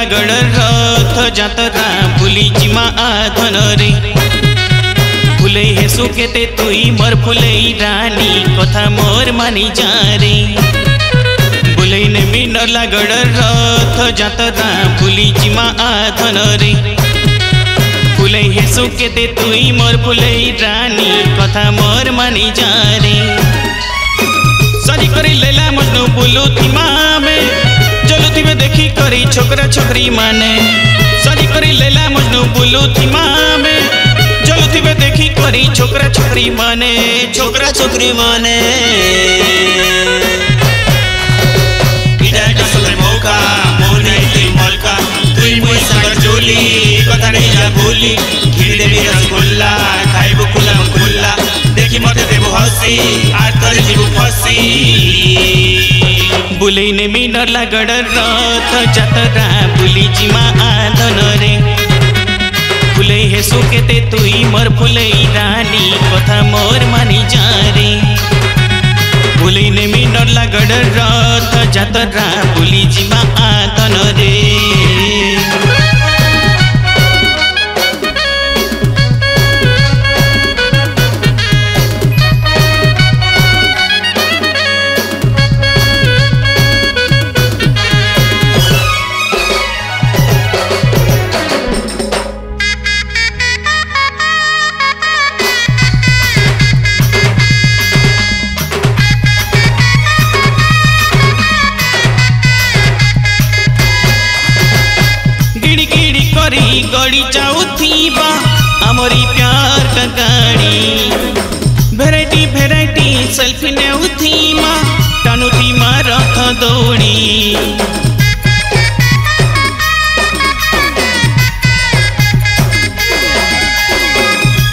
नरलागड़ रथ जातरा भूली जिमा आधन रे फुले हे सुकेते तुई मोर फुले रानी कथा मोर मानी जा रे बुले ने मी नरलागड़ रथ जातरा भूली जिमा आधन रे फुले हे सुकेते तुई मोर फुले रानी कथा मोर मानी जा रे सजी करी लैला मजनू बुलू थी मामे चलू थी देखी करी छोकरा छोकरी माने सजी करी लैला मजनू बुलू थी मामे चलू थी देखी करी छोकरा छोकरी माने छोकरा छोकरी माने मौका मोने मलका तुई मुई सागर जोली कथा नहीं जा भूली खीर देवी रसगुल्ला खाइबू कुलम कुल्ला देखी मते देबू हसी आज करे जीबू फसी बुले ने मी नरलागड़ रथ जातरा भूली जिमा आधन रे फुले हे सुकेते तुई मोर फुले रानी कथा मोर मानी जा रे बुले ने मी नरलागड़ रथ जातरा भूली जिमा आधन रे गड़ी जाऊथीबा हमारी प्यार का गाड़ी भेराइटी भेराइटी सेल्फी ने उठीमा टानु थीमा रथ दौड़ी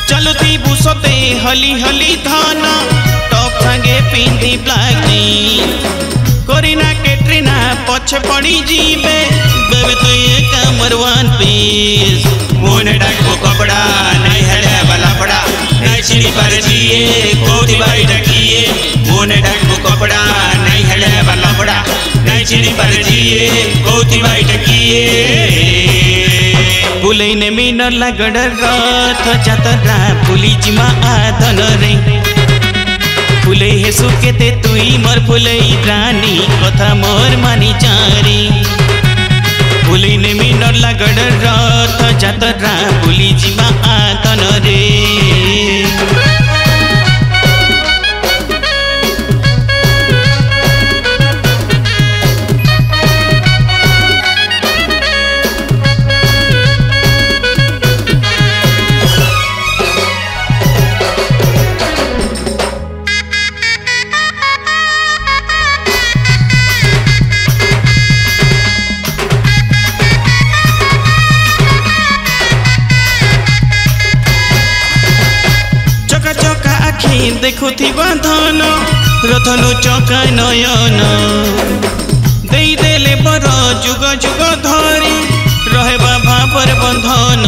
चलो थी बुसते हली हली थाना टॉप संगे पिंधी ब्लैक करीना कैटरीना पछे पड़ी जीबे बेबी तो ये कमरवान पीस मोने डाको कपड़ा नहीं हले वाला पड़ा नहीं छिड़ी पर जिए कोटी बाई डकिए मोने डाको कपड़ा नहीं हले वाला पड़ा नहीं छिड़ी पर जिए कोटी बाई डकिए बुले ने मी नरलागड़ रथ जातरा भूली जिमा आधन रे फुले हे सुकेते तुई मोर फुले रानी कथा मोर मानी जा रे बुले ने मी नरलागड़ रथ जातरा भूली जिमा आधन रे देखुथी बांधन रथनु चका नयन दे देले बर जुग जुग धरी रहे भावर बंधन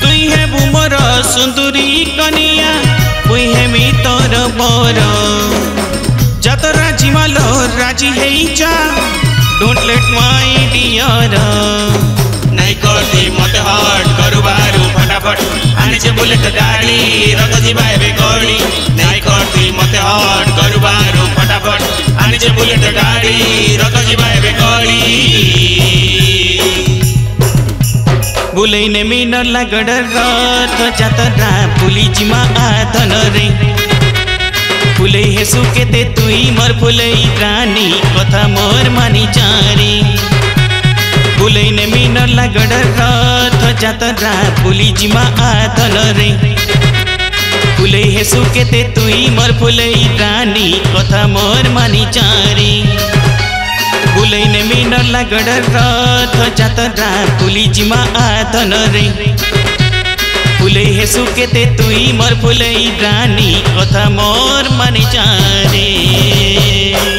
तुई है बुमर सुंदरी कनिया तुई है मितर बर जातरा जिमाल राजी है जा डोंट लेट माय डियर नहीं करती मते हट करू बारू फटाफट आने से बुलेट गाड़ी रथ जीवाए बेगड़ी नहीं करती मते हट करू बारू फटाफट आने से बुलेट गाड़ी रथ जीवाए बेगड़ी बुले ने मी नरलागड़ रथ जातरा भूली जिमा आधन रे फुले हे सुकेते तुई मोर फुले रानी कथा मोर मानी जा रे बुले ने मी नरलागड़ रथ जातरा भूली जिमा आधन रे फुले हे सुकेते तुई मोर फुले रानी कथा मोर मानी जा रे बुले ने मी नरलागड़ रथ जातरा भूली जिमा आधन रे फुले हे सुकेते तुई मोर फुले रानी कथा मोर मानी जा रे।